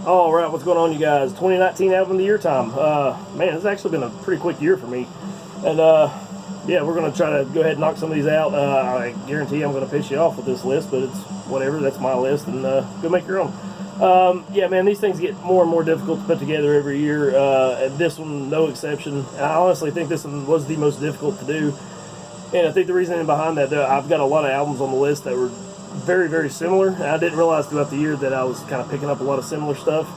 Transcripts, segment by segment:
Alright, what's going on, you guys? 2019 Album of the Year time. Man, it's actually been a pretty quick year for me. And, yeah, we're going to try to go ahead and knock some of these out. I guarantee I'm going to piss you off with this list, but it's whatever. That's my list, and go make your own. Yeah, man, these things get more and more difficult to put together every year. And this one, no exception. I honestly think this one was the most difficult to do. And I think the reason behind that, I've got a lot of albums on the list that were very, very similar. I didn't realize throughout the year that I was kind of picking up a lot of similar stuff.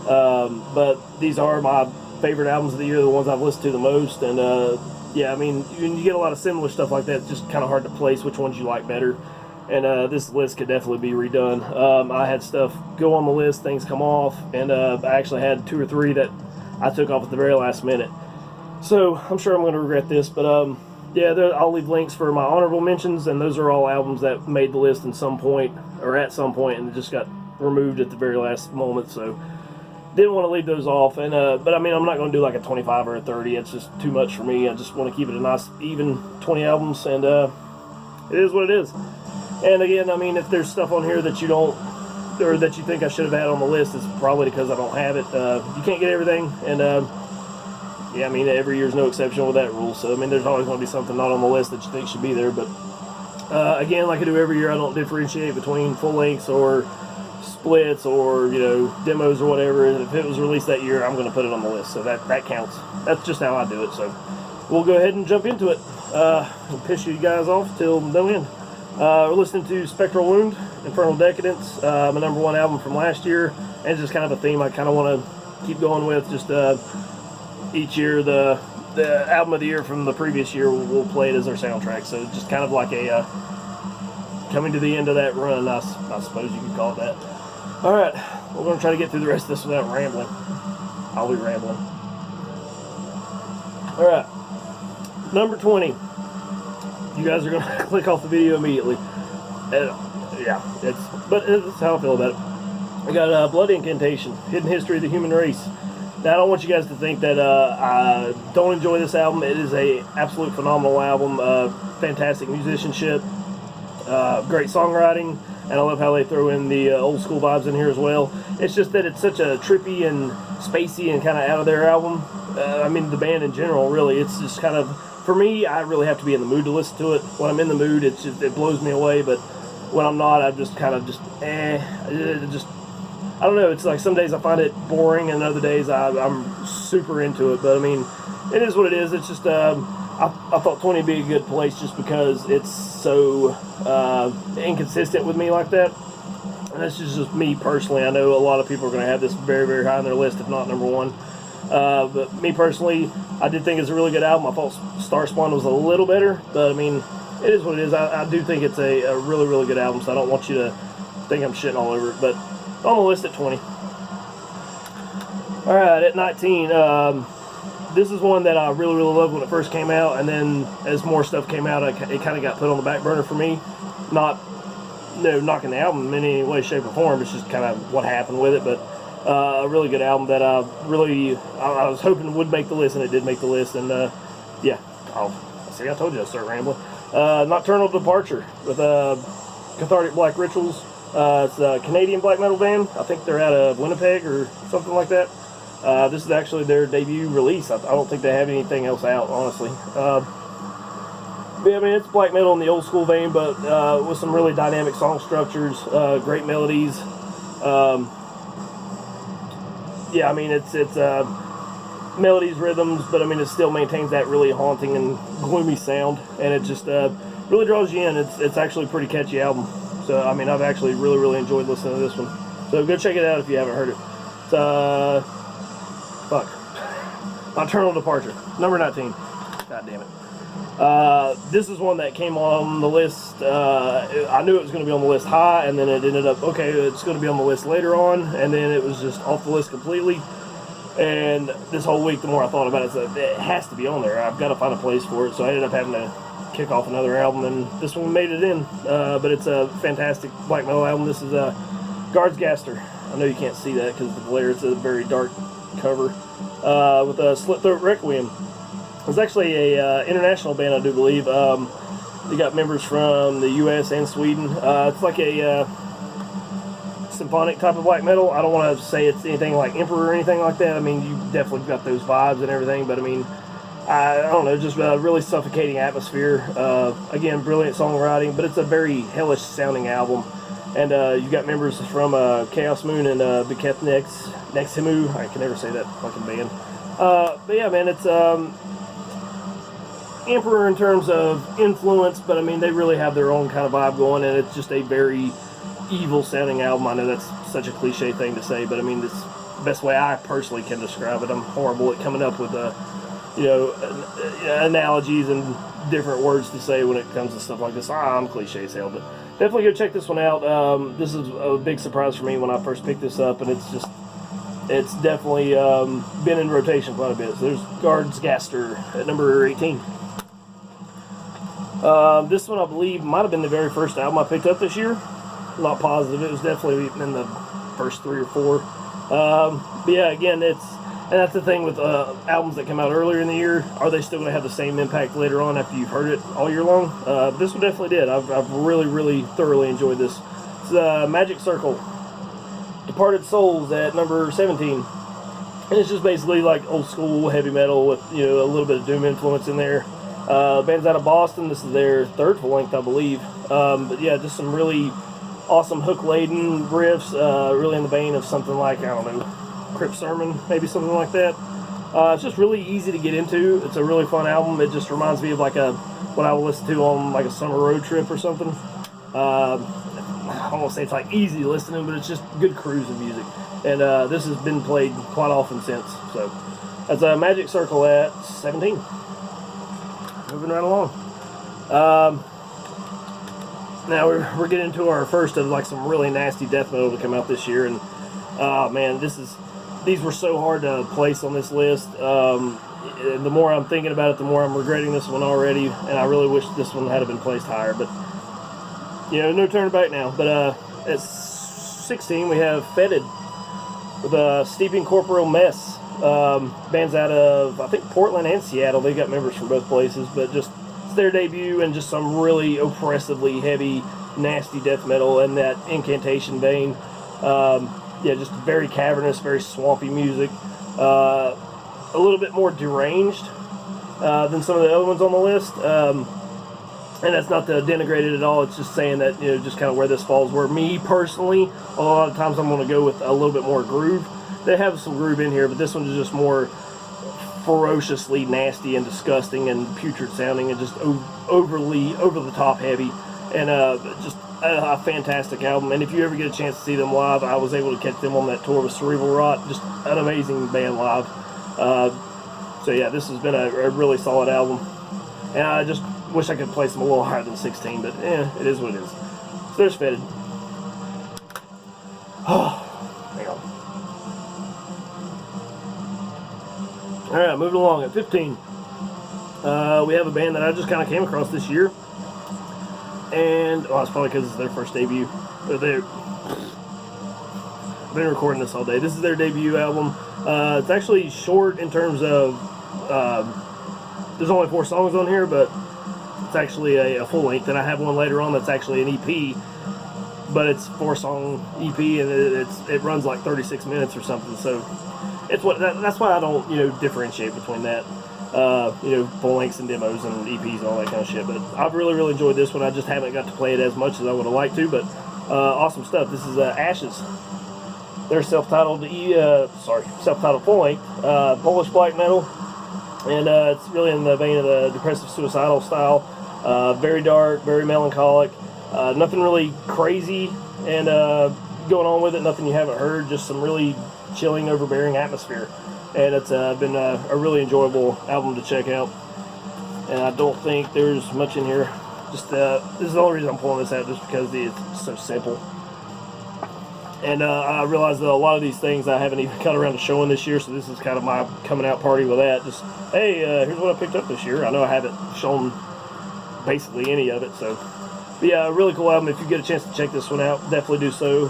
But these are my favorite albums of the year, the ones I've listened to the most. And yeah, I mean, when you get a lot of similar stuff like that, it's just kind of hard to place which ones you like better. And this list could definitely be redone. I had stuff go on the list, things come off, and I actually had 2 or 3 that I took off at the very last minute. So I'm sure I'm going to regret this, but yeah, I'll leave links for my honorable mentions, and those are all albums that made the list at some point, and just got removed at the very last moment, so didn't want to leave those off. And but I mean, I'm not going to do like a 25 or a 30. It's just too much for me. I just want to keep it a nice, even 20 albums, and it is what it is. And again, I mean, if there's stuff on here that you don't, or that you think I should have had on the list, it's probably because I don't have it. You can't get everything, and yeah, I mean, every year's no exception with that rule. So, I mean, there's always going to be something not on the list that you think should be there. But, again, like I do every year, I don't differentiate between full lengths or splits or, you know, demos or whatever. And if it was released that year, I'm going to put it on the list. So that counts. That's just how I do it. So, we'll go ahead and jump into it. And piss you guys off till no end. We're listening to Spectral Wound-Infernal Decadence, my #1 album from last year. And it's just kind of a theme I kind of want to keep going with. Just, each year, the album of the year from the previous year, we'll play it as our soundtrack. So just kind of like a coming to the end of that run, I suppose you could call it that. All right, we're going to try to get through the rest of this without rambling. I'll be rambling. All right, number 20. You guys are going to click off the video immediately. Yeah, but that's how I feel about it. I got Blood Incantation, Hidden History of the Human Race. Now, I don't want you guys to think that I don't enjoy this album. It is a absolute phenomenal album. Fantastic musicianship, great songwriting, and I love how they throw in the old school vibes in here as well. It's just that it's such a trippy and spacey and kind of out of their album. I mean, the band in general, really. It's just kind of, for me, I really have to be in the mood to listen to it. When I'm in the mood, it blows me away. But when I'm not, I'm just kind of I don't know, it's like some days I find it boring and other days I'm super into it. But I mean, it is what it is. It's just, I thought 20 would be a good place just because it's so inconsistent with me like that. And that's just me personally. I know a lot of people are going to have this very, very high on their list, if not #1. But me personally, I did think it's a really good album. I thought Starspawn was a little better, but I mean, it is what it is. I do think it's a really, really good album, so I don't want you to think I'm shitting all over it. But on the list at 20. Alright, at 19, this is one that I really, really loved when it first came out, and then as more stuff came out, it kind of got put on the back burner for me. Not knocking the album in any way, shape, or form, it's just kind of what happened with it, but a really good album that I was hoping would make the list, and it did make the list, and yeah, see, I told you I'd start rambling. Nocturnal Departure with Cathartic Black Rituals. It's a Canadian black metal band. I think they're out of Winnipeg or something like that. This is actually their debut release. I don't think they have anything else out, honestly. But yeah, I mean, it's black metal in the old school vein, but with some really dynamic song structures, great melodies. Yeah, I mean, it's melodies, rhythms, but I mean, it still maintains that really haunting and gloomy sound, and it just really draws you in. It's actually a pretty catchy album. So, I mean, I've actually really, really enjoyed listening to this one. So, go check it out if you haven't heard it. It's, Nocturnal Departure, number 19. God damn it. This is one that came on the list. I knew it was going to be on the list high, and then it ended up, okay, it's going to be on the list later on, and then it was just off the list completely. And this whole week, the more I thought about it, I said, it has to be on there. I've got to find a place for it. So, I ended up having to kick off another album, and this one made it in. But it's a fantastic black metal album. This is Gardsghastr. I know you can't see that because of the glare. It's a very dark cover with a Slit Throat Requiem. It's actually a international band, I do believe. They got members from the U.S. and Sweden. It's like a symphonic type of black metal. I don't want to say it's anything like Emperor or anything like that. I mean, you definitely got those vibes and everything, but I mean, I don't know, just a really suffocating atmosphere. Again, brilliant songwriting, but it's a very hellish sounding album. And you've got members from Chaos Moon and Beketh Neximu. I can never say that fucking band. But yeah, man, it's Emperor in terms of influence, but I mean, they really have their own kind of vibe going, and it's just a very evil sounding album. I know that's such a cliche thing to say, but I mean, it's the best way I personally can describe it. I'm horrible at coming up with analogies and different words to say when it comes to stuff like this. I'm cliche as hell, but definitely go check this one out. This is a big surprise for me when I first picked this up, and it's definitely been in rotation quite a bit. So there's Gardsghastr at number 18. This one, I believe, might have been the very first album I picked up this year. I'm not positive. It was definitely in the first 3 or 4. But yeah, again, and that's the thing with albums that come out earlier in the year. Are they still going to have the same impact later on after you've heard it all year long? This one definitely did. I've really, really thoroughly enjoyed this. It's Magic Circle, Departed Souls at number 17. And it's just basically like old school heavy metal with a little bit of doom influence in there. Band's out of Boston. This is their 3rd full length, I believe. But yeah, just some really awesome hook-laden riffs, really in the vein of something like, I don't know, Crypt Sermon, maybe something like that. It's just really easy to get into. It's a really fun album. It just reminds me of like what I would listen to on like a summer road trip or something. I don't want to say it's like easy listening, but it's just good cruising music. And this has been played quite often since. So that's a Magic Circle at 17. Moving right along. Now we're getting into our first of like some really nasty death metal to come out this year, and man, these were so hard to place on this list. The more I'm thinking about it, the more I'm regretting this one already, and I really wish this one had been placed higher. But no turning back now. But at 16 we have Fetid with Steeping Corporeal Mess. Band's out of, I think, Portland and Seattle. They've got members from both places, but just it's their debut and just some really oppressively heavy, nasty death metal in that incantation vein. Yeah, just very cavernous, very swampy music. A little bit more deranged than some of the other ones on the list. And that's not to denigrate it at all. It's just saying that, just kind of where this falls. Where me, personally, a lot of times I'm going to go with a little bit more groove. They have some groove in here, but this one is just more ferociously nasty and disgusting and putrid sounding and just overly over-the-top heavy. And just a fantastic album. And if you ever get a chance to see them live, I was able to catch them on that tour with Cerebral Rot. Just an amazing band live. So yeah, this has been a really solid album. And I just wish I could place them a little higher than 16, but it is what it is. So there's Fetid. Hang on. Alright, moving along at 15. We have a band that I just kind of came across this year. And, it's probably because it's their first debut. But I've been recording this all day. This is their debut album. It's actually short in terms of, there's only 4 songs on here, but it's actually a full length. And I have one later on that's actually an EP, but it's 4-song EP, and it runs like 36 minutes or something. So that's why I don't differentiate between that. Full lengths and demos and EPs and all that kind of shit. But I've really, really enjoyed this one. I just haven't got to play it as much as I would have liked to, but awesome stuff. This is Ashes. They're self-titled full length, Polish black metal, and it's really in the vein of the depressive suicidal style. Very dark, very melancholic. Nothing really crazy and going on with it. Nothing you haven't heard. Just some really chilling, overbearing atmosphere. And it's been a really enjoyable album to check out. And I don't think there's much in here. Just this is the only reason I'm pulling this out, just because it's so simple. And I realized that a lot of these things I haven't even got around to showing this year, so this is kind of my coming out party with that. Just, hey, here's what I picked up this year. I know I haven't shown basically any of it, so. But yeah, a really cool album. If you get a chance to check this one out, definitely do so.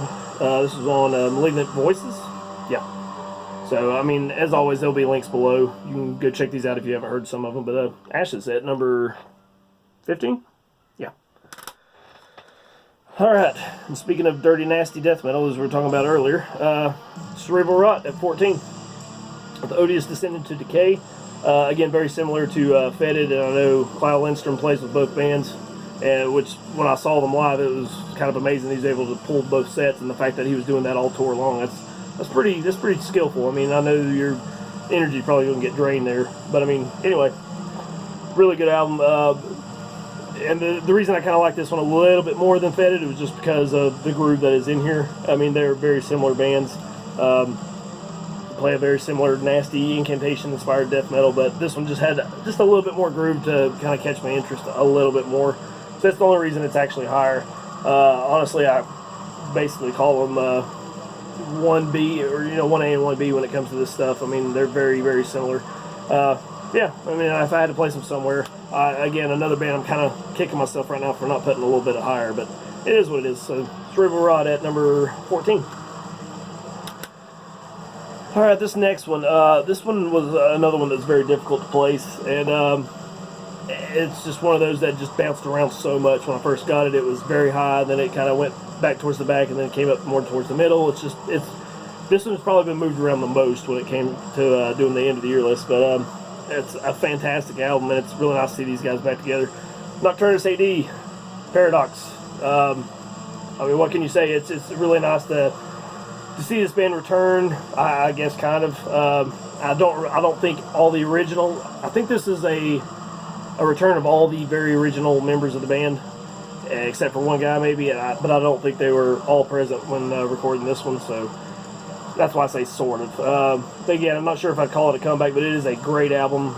This is on Malignant Voices. Yeah. So, I mean, as always, there'll be links below. You can go check these out if you haven't heard some of them. But Ashes at number 15? Yeah. Alright, and speaking of dirty, nasty death metal, as we were talking about earlier, Cerebral Rot at 14. The Odious descended to Decay. Again, very similar to Fetid, and I know Kyle Lindstrom plays with both bands, which when I saw them live, it was kind of amazing he was able to pull both sets, and the fact that he was doing that all tour long, that's pretty skillful. I mean, I know your energy probably going to get drained there, but I mean, anyway, really good album. And the reason I kind of like this one a little bit more than Fetid was just because of the groove that is in here. I mean, they're very similar bands. Play a very similar, nasty, incantation-inspired death metal, but this one just had just a little bit more groove to kind of catch my interest a little bit more. So that's the only reason it's actually higher. Honestly, I basically call them 1B, or 1A and 1B when it comes to this stuff. I mean, they're very, very similar. Yeah, I mean, if I had to place them somewhere, again, another band I'm kind of kicking myself right now for not putting a little bit higher, but it is what it is. So, Cerebral Rot at number 14. Alright, this next one, this one was another one that's very difficult to place, and it's just one of those that just bounced around so much. When I first got it, it was very high, then it kind of went back towards the back, and then it came up more towards the middle. This one's probably been moved around the most when it came to doing the end of the year list, but it's a fantastic album, and it's really nice to see these guys back together. Nocturnalist AD, Paradox. I mean, what can you say? It's really nice to see this band return. I guess kind of. I don't think all the original. I think this is a return of all the very original members of the band, except for one guy maybe. But I don't think they were all present when recording this one. So that's why I say sort of. But again, I'm not sure if I'd call it a comeback, but it is a great album.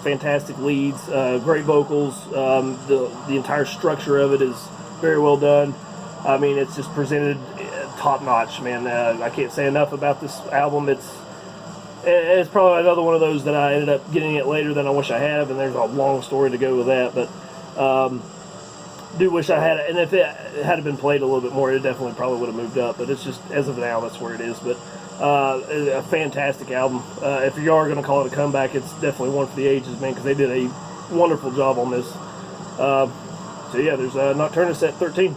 Fantastic leads, great vocals. The entire structure of it is very well done. I mean, it's just presented top notch, man. I can't say enough about this album. It's probably another one of those that I ended up getting it later than I wish I had, and there's a long story to go with that. But do wish I had it, and if it had been played a little bit more, it definitely probably would have moved up. But it's just, as of now, that's where it is. But a fantastic album. If you are going to call it a comeback, it's definitely one for the ages, man, because they did a wonderful job on this. So yeah, there's Nocturnalist at 13.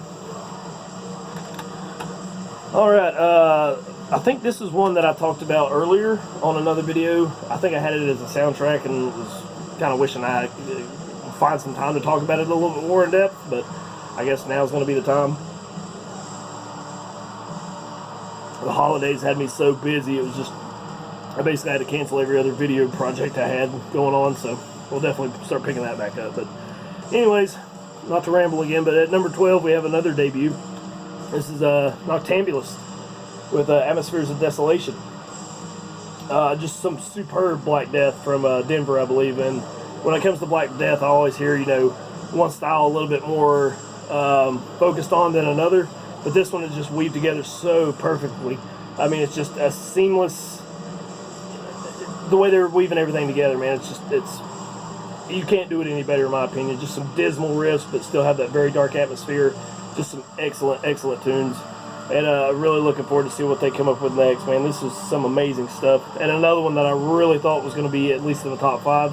Alright, I think this is one that I talked about earlier on another video. I think I had it as a soundtrack and was kind of wishing I could find some time to talk about it a little bit more in depth, but I guess now's going to be the time. The holidays had me so busy, it was just, I basically had to cancel every other video project I had going on, so we'll definitely start picking that back up. But anyways, not to ramble again, but at number 12 we have another debut. This is Noctambulist with Atmospheres of Desolation. Just some superb Black Death from Denver, I believe. And when it comes to Black Death, I always hear, one style a little bit more focused on than another. But this one is just weaved together so perfectly. I mean, it's just a seamless, the way they're weaving everything together, man. You can't do it any better, in my opinion. Just some dismal riffs, but still have that very dark atmosphere. Just some excellent, excellent tunes. And really looking forward to see what they come up with next, man. This is some amazing stuff. And another one that I really thought was going to be at least in the top 5.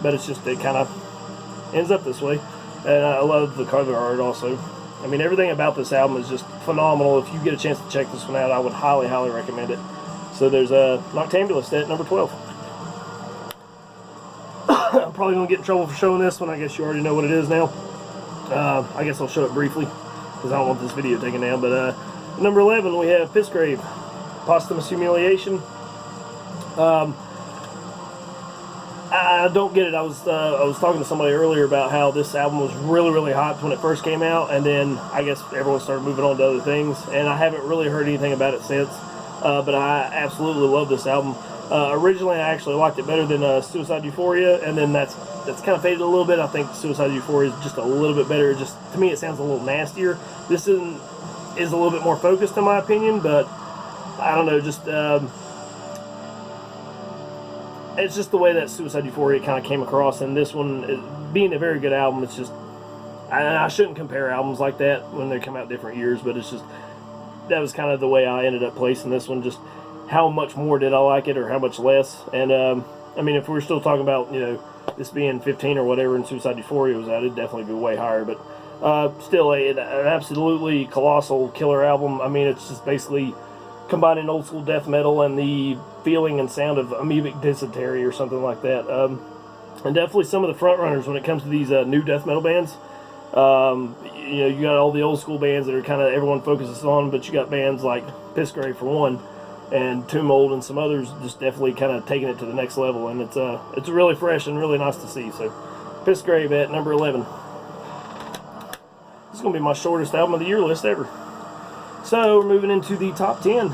But it's just, it kind of ends up this way. And I love the cover art also. I mean, everything about this album is just phenomenal. If you get a chance to check this one out, I would highly, highly recommend it. So there's Noctambulist at number 12. I'm probably going to get in trouble for showing this one. I guess you already know what it is now. I guess I'll show it briefly because I don't want this video taken down. But number 11, we have Pissgrave-Posthumous Humiliation. I don't get it. I was talking to somebody earlier about how this album was really, really hyped when it first came out, and then I guess everyone started moving on to other things, and I haven't really heard anything about it since. But I absolutely love this album. Originally, I actually liked it better than Suicide Euphoria, and then that's kind of faded a little bit. I think Suicide Euphoria is just a little bit better. Just to me, it sounds a little nastier. This is a little bit more focused, in my opinion, but I don't know. Just it's just the way that Suicide Euphoria kind of came across, and this one, being a very good album, it's just, I shouldn't compare albums like that when they come out different years, but it's just, that was kind of the way I ended up placing this one. Just how much more did I like it, or how much less? And I mean, if we're still talking about this being 15 or whatever, and Suicide Euphoria was out, it'd definitely be way higher. But Still an absolutely colossal killer album. I mean, it's just basically combining old school death metal and the feeling and sound of amoebic dysentery or something like that. And definitely some of the front runners when it comes to these new death metal bands. You know, you got all the old school bands that are kind of everyone focuses on, but you got bands like Pissgrave for one, and Tomb Mold and some others just definitely kind of taking it to the next level, and it's really fresh and really nice to see. So Pissgrave at number 11. This is going to be my shortest album of the year list ever. So we're moving into the top 10,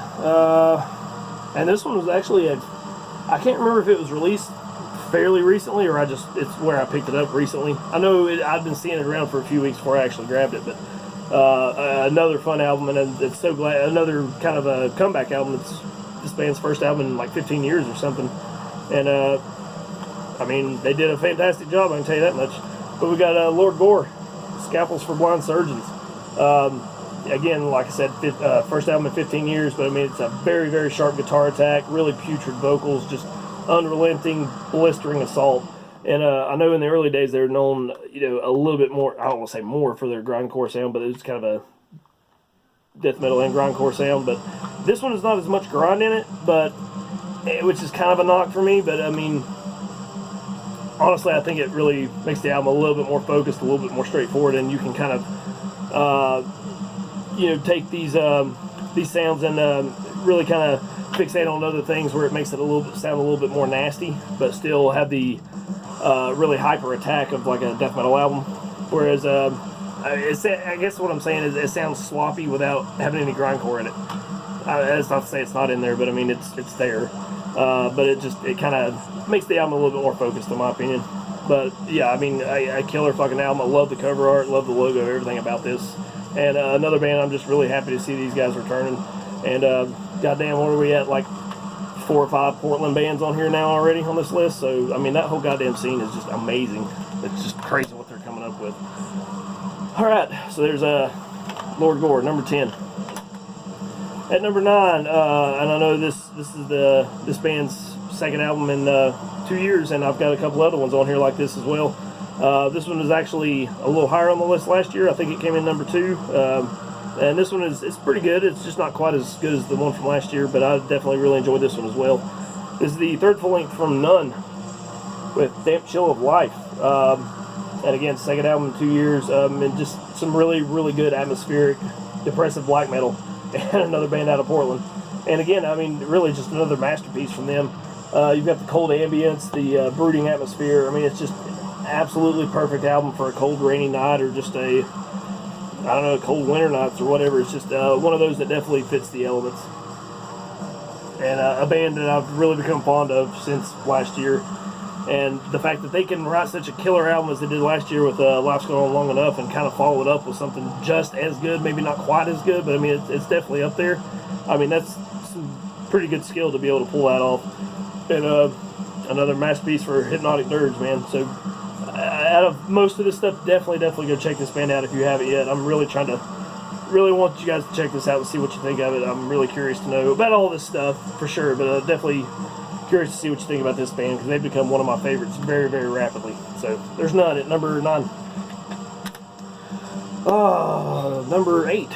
and this one was actually I can't remember if it was released fairly recently or it's where I picked it up recently. I know I've been seeing it around for a few weeks before I actually grabbed it, but another fun album, and it's so glad, another kind of a comeback album. It's this band's first album in like 15 years or something, and I mean, they did a fantastic job, I can tell you that much. But we got Lord Gore, Scalpels for Blind Surgeons. Again, like I said, first album in 15 years, but I mean, it's a very, very sharp guitar attack, really putrid vocals, just unrelenting, blistering assault. And I know in the early days they were known, you know, a little bit more, I don't want to say more for their grindcore sound, but it was kind of a death metal and grindcore sound. But this one is not as much grind in it, but which is kind of a knock for me. But I mean, honestly, I think it really makes the album a little bit more focused, a little bit more straightforward, and you can kind of you know, take these sounds and really kind of fixate on other things where it makes it sound a little bit more nasty, but still have the really hyper attack of like a death metal album. Whereas I guess what I'm saying is it sounds sloppy without having any grindcore in it. That's not to say it's not in there, but I mean it's there. But it kind of makes the album a little bit more focused, in my opinion. But yeah, I mean, a killer fucking album. I love the cover art, love the logo, everything about this. And another band I'm just really happy to see these guys returning. And goddamn, what are we at? Like 4 or 5 Portland bands on here now already on this list. So I mean, that whole goddamn scene is just amazing. It's just crazy what they're coming up with. All right, so there's Lord Gore, number 10. At number 9, and I know this is this band's second album in 2 years, and I've got a couple other ones on here like this as well. This one is actually a little higher on the list last year. I think it came in number 2. And this one it's pretty good. It's just not quite as good as the one from last year, but I definitely really enjoyed this one as well. This is the third full length from None with Damp Chill of Life. And again, second album in 2 years, and just some really, really good atmospheric, depressive black metal, and another band out of Portland. And again, I mean, really just another masterpiece from them. You've got the cold ambience, the brooding atmosphere. I mean, it's just absolutely perfect album for a cold, rainy night, or just I don't know, cold winter nights or whatever. It's just one of those that definitely fits the elements. And a band that I've really become fond of since last year. And the fact that they can write such a killer album as they did last year with Life's Gone On Long Enough and kind of follow it up with something just as good, maybe not quite as good, but I mean, it's definitely up there. I mean, that's some pretty good skill to be able to pull that off. And another masterpiece for hypnotic nerds, man. So out of most of this stuff, definitely go check this band out if you haven't yet. I'm really really want you guys to check this out and see what you think of it. I'm really curious to know about all this stuff for sure, but definitely curious to see what you think about this band, because they've become one of my favorites very, very rapidly. So there's None at number 9. Number 8.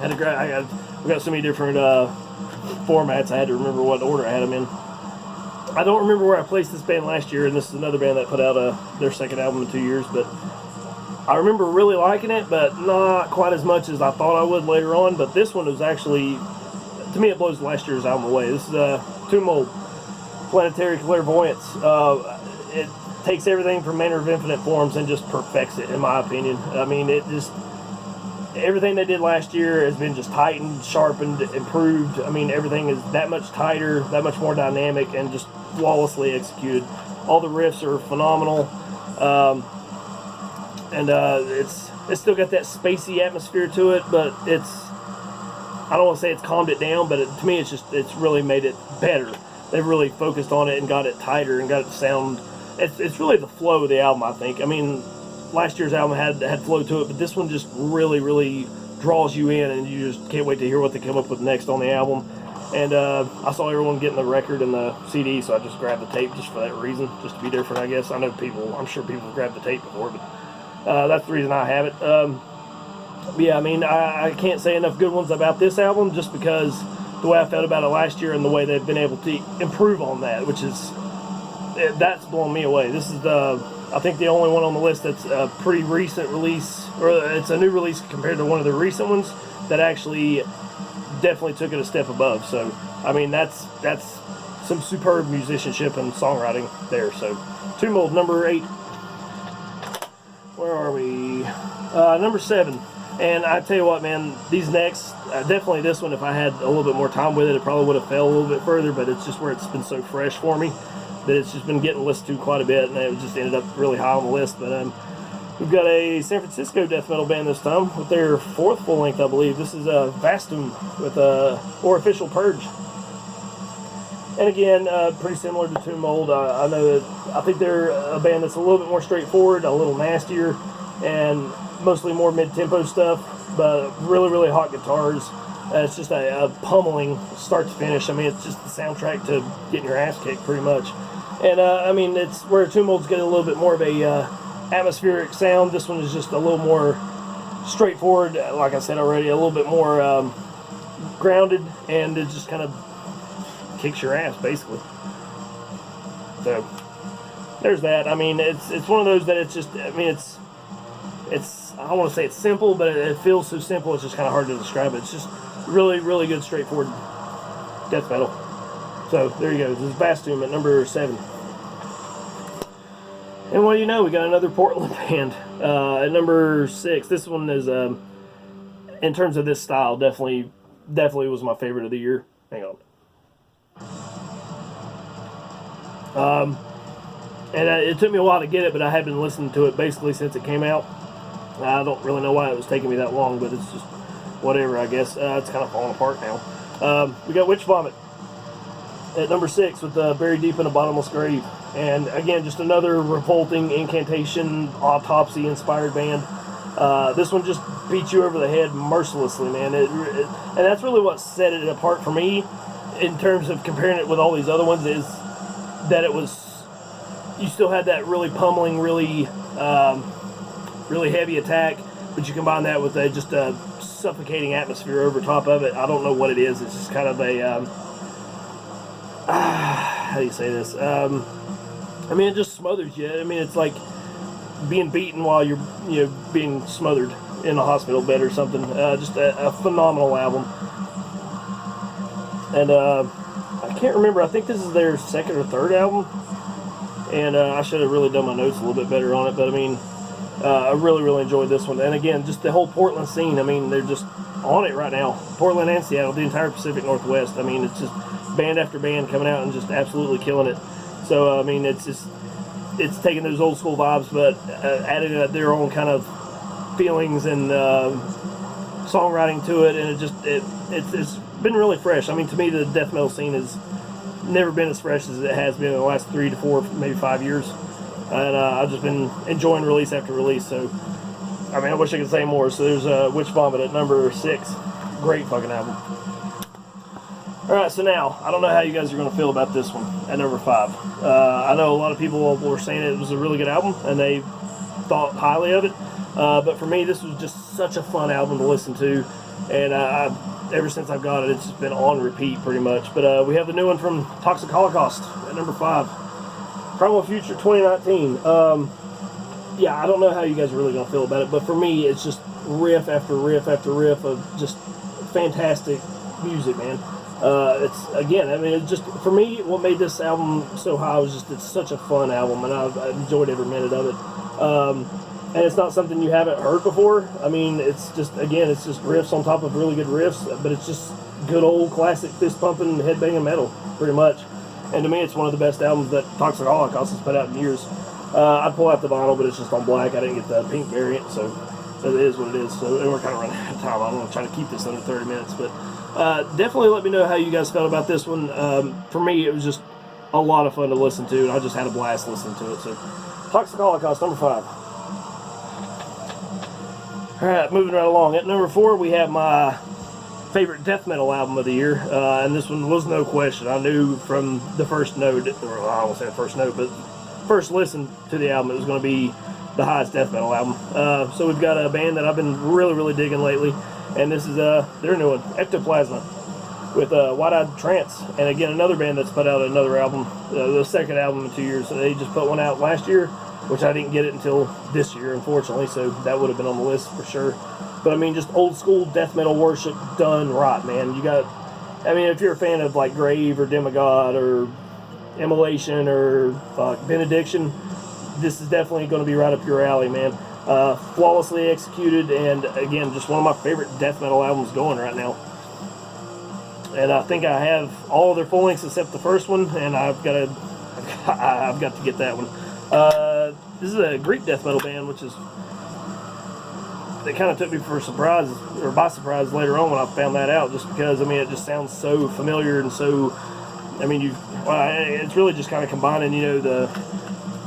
We got so many different formats. I had to remember what order I had them in. I don't remember where I placed this band last year, and this is another band that put out their second album in 2 years, but I remember really liking it, but not quite as much as I thought I would later on. But this one was actually, to me, it blows last year's album away. This is Tomb Mold, Planetary Clairvoyance. It takes everything from Manner of Infinite Forms and just perfects it, in my opinion. I mean, everything they did last year has been just tightened, sharpened, improved. I mean, everything is that much tighter, that much more dynamic, and just flawlessly executed. All the riffs are phenomenal. And it's still got that spacey atmosphere to it, but I don't want to say it's calmed it down, but to me it's really made it better. They've really focused on it and got it tighter and got it to sound, it's really the flow of the album, I think. I mean, last year's album had flow to it, but this one just really, really draws you in, and you just can't wait to hear what they come up with next on the album. And I saw everyone getting the record and the CD, so I just grabbed the tape just for that reason, just to be different, I guess. I'm sure people have grabbed the tape before, but That's the reason I have it. Yeah, I mean, I can't say enough good ones about this album just because the way I felt about it last year and the way they've been able to improve on that, which is, that's blown me away. This is I think the only one on the list that's a pretty recent release, or it's a new release compared to one of the recent ones that actually definitely took it a step above. So, I mean, that's some superb musicianship and songwriting there. So, Tomb Mold, number 8. Where are we? Number 7. And I tell you what, man, these next, definitely this one, if I had a little bit more time with it, it probably would have fell a little bit further, but it's just where it's been so fresh for me that it's just been getting listened to quite a bit, and it just ended up really high on the list. But we've got a San Francisco death metal band this time with their 4th full length, I believe. This is Vastum with Orificial Purge. And again, pretty similar to Tomb Mold. I know that I think they're a band that's a little bit more straightforward, a little nastier, and mostly more mid-tempo stuff, but really, really hot guitars. It's just a pummeling start to finish. I mean, it's just the soundtrack to getting your ass kicked, pretty much. And, I mean, it's where Tomb Mold's getting a little bit more of a atmospheric sound. This one is just a little more straightforward, like I said already, a little bit more grounded, and it just kind of kicks your ass, basically. So, there's that. I mean, it's one of those that it's just, I mean, it's I don't want to say it's simple, but it feels so simple it's just kind of hard to describe it. It's just really, really good, straightforward death metal. So there you go. This is Vastum at number 7. And what do you know? We got another Portland band at number 6. This one is, in terms of this style, definitely was my favorite of the year. Hang on. And it took me a while to get it, but I had been listening to it basically since it came out. I don't really know why it was taking me that long, but it's just whatever, I guess. It's kind of falling apart now. We got Witch Vomit at number 6 with Buried Deep in a Bottomless Grave. And again, just another revolting incantation, autopsy-inspired band. This one just beats you over the head mercilessly, man. And that's really what set it apart for me in terms of comparing it with all these other ones, is that it was, you still had that really pummeling, really heavy attack, but you combine that with just a suffocating atmosphere over top of it. I don't know what it is. It's just kind of a how do you say this? I mean, it just smothers you. I mean, it's like being beaten while you're being smothered in a hospital bed or something. Just a phenomenal album. And I can't remember. I think this is their 2nd or 3rd album. And I should have really done my notes a little bit better on it. But I mean, I really, really enjoyed this one. And again, just the whole Portland scene, I mean, they're just on it right now. Portland and Seattle, the entire Pacific Northwest. I mean, it's just band after band coming out and just absolutely killing it. So, I mean, it's taking those old school vibes, but adding their own kind of feelings and songwriting to it. And it's been really fresh. I mean, to me, the death metal scene has never been as fresh as it has been in the last 3 to 4, maybe 5 years. And I've just been enjoying release after release. So, I mean, I wish I could say more. So there's Witch Vomit at number 6. Great fucking album. Alright, so now, I don't know how you guys are going to feel about this one at number 5. I know a lot of people were saying it was a really good album, and they thought highly of it. But for me, this was just such a fun album to listen to. And ever since I've got it, it's just been on repeat pretty much. But we have the new one from Toxic Holocaust at number 5. Primal Future 2019. Yeah, I don't know how you guys are really going to feel about it, but for me, it's just riff after riff after riff of just fantastic music, man. It's, again, I mean, it's just, for me, what made this album so high was just, it's such a fun album, and I've enjoyed every minute of it. And it's not something you haven't heard before. I mean, it's just, again, it's just riffs on top of really good riffs, but it's just good old classic fist-pumping, head-banging metal, pretty much. And to me, it's one of the best albums that Toxic Holocaust has put out in years. I'd pull out the vinyl, but it's just on black. I didn't get the pink variant, so it is what it is. So, and we're kind of running out of time. I'm going to try to keep this under 30 minutes, but definitely let me know how you guys felt about this one. For me, it was just a lot of fun to listen to, and I just had a blast listening to it. So, Toxic Holocaust, number 5. Alright, moving right along. At number 4, we have my favorite death metal album of the year, and this one was no question. I knew from the first note, or I don't say the first note, but first listen to the album, it was going to be the highest death metal album. So we've got a band that I've been really digging lately, and this is their new one, Ectoplasma, with White-Eyed Trance, and again another band that's put out another album, the second album in 2 years. They just put one out last year, which I didn't get it until this year, unfortunately, so that would have been on the list for sure. But I mean, just old school death metal worship done right, man. You got, I mean, if you're a fan of like Grave or Demigod or Immolation or Benediction, this is definitely going to be right up your alley, man. Flawlessly executed, and again, just one of my favorite death metal albums going right now. And I think I have all of their full lengths except the first one, and I've got to get that one. This is a Greek death metal band, which is, it kind of took me for a surprise, or by surprise later on when I found that out, just because, I mean, it just sounds so familiar and so, I mean, it's really just kind of combining, you know, the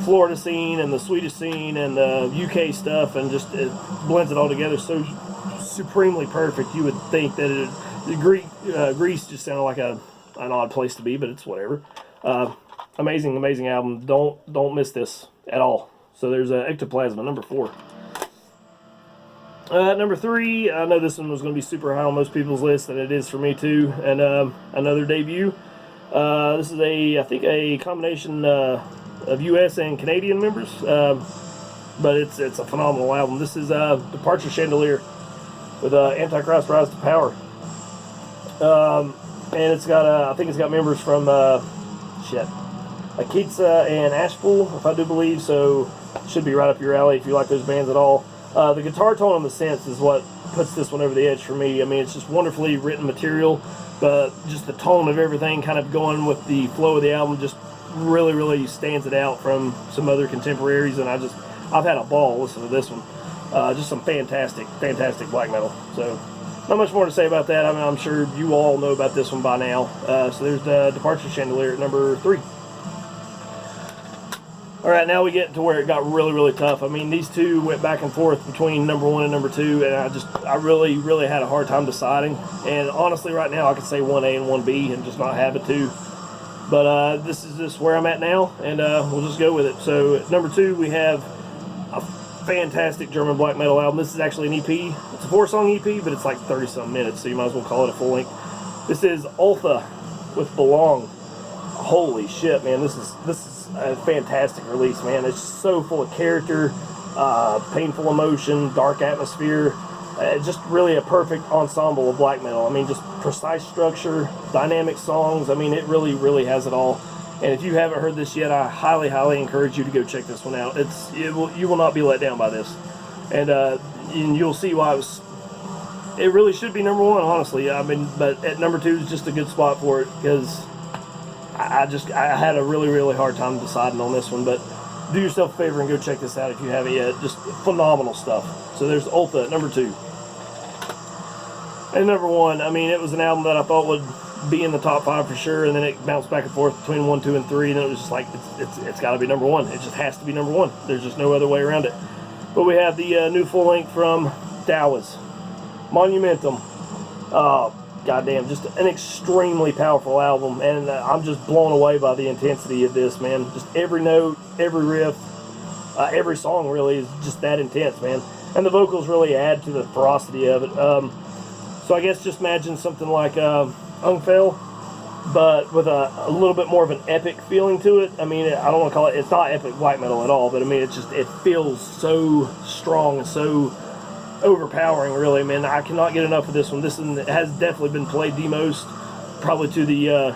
Florida scene and the Swedish scene and the UK stuff, and just it blends it all together so supremely perfect. You would think that Greece just sounded like an odd place to be, but it's whatever. Amazing album. Don't miss this at all. So there's Ectoplasma, number 4. Number 3, I know this one was going to be super high on most people's list, and it is for me too. And another debut. This is I think a combination of U.S. and Canadian members, but it's a phenomenal album. This is Departure-Chandelier with Antichrist Rise to Power. And it's got I think it's got members from Akitsa and Ashpool, if I do believe, so should be right up your alley if you like those bands at all. The guitar tone and the synths is what puts this one over the edge for me. I mean, it's just wonderfully written material, but just the tone of everything kind of going with the flow of the album just really stands it out from some other contemporaries, and I've had a ball listening to this one. Just some fantastic black metal. So not much more to say about that. I mean, I'm sure you all know about this one by now. So there's the Departure-Chandelier at number 3. Alright, now we get to where it got really tough. I mean, these two went back and forth between number 1 and number 2, and I really had a hard time deciding. And honestly, right now, I could say 1A and 1B and just not have it too. But this is just where I'm at now, and we'll just go with it. So at number 2, we have a fantastic German black metal album. This is actually an EP. It's a 4-song EP, but it's like 30-some minutes, so you might as well call it a full length. This is Ultha-Belong. Holy shit, man! This is a fantastic release, man. It's so full of character, painful emotion, dark atmosphere. Just really a perfect ensemble of black metal. I mean, just precise structure, dynamic songs. I mean, it really has it all. And if you haven't heard this yet, I highly encourage you to go check this one out. You will not be let down by this, and you'll see why it really should be number 1, honestly. I mean, but at number 2 is just a good spot for it, because I had a really hard time deciding on this one. But do yourself a favor and go check this out if you haven't yet. Just phenomenal stuff. So there's Ultha at number 2. And number 1, I mean, it was an album that I thought would be in the top 5 for sure, and then it bounced back and forth between 1, 2, and 3, and it was just like, it's got to be number 1. It just has to be number 1. There's just no other way around it. But we have the new full length from Dauþuz-Monumentum. Goddamn, just an extremely powerful album, and I'm just blown away by the intensity of this, man. Just every note, every riff, every song really is just that intense, man. And the vocals really add to the ferocity of it. So I guess just imagine something like Ungfell, but with a little bit more of an epic feeling to it. I mean, I don't want to call it's not epic black metal at all, but I mean, it feels so strong and so overpowering, really, man. I cannot get enough of this one. This one has definitely been played the most, probably to the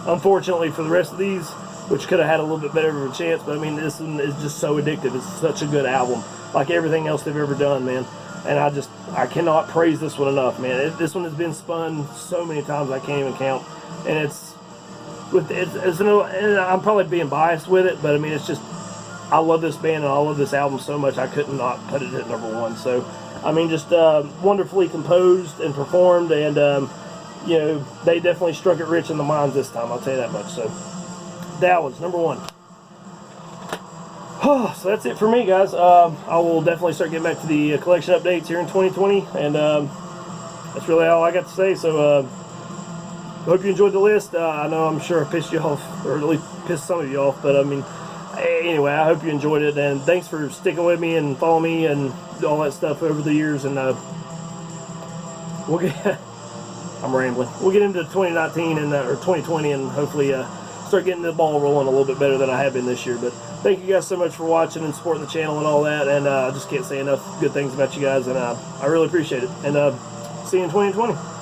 unfortunately for the rest of these, which could have had a little bit better of a chance, but I mean, this one is just so addictive. It's such a good album, like everything else they've ever done, man. And I cannot praise this one enough, man. This one has been spun so many times I can't even count, and I'm probably being biased with it, but I mean, it's just, I love this band and I love this album so much I could not put it at number 1. So, I mean, just wonderfully composed and performed, and you know, they definitely struck it rich in the minds this time, I'll tell you that much. So, that was number 1. So that's it for me, guys. I will definitely start getting back to the collection updates here in 2020, and that's really all I got to say. So, hope you enjoyed the list. I know I'm sure I pissed you off, or at least pissed some of you off, but I mean, Anyway, I hope you enjoyed it, and thanks for sticking with me and following me and all that stuff over the years. And we'll get I'm rambling. We'll get into 2019 and or 2020, and hopefully start getting the ball rolling a little bit better than I have been this year. But thank you guys so much for watching and supporting the channel and all that. And I just can't say enough good things about you guys, and I really appreciate it. And see you in 2020.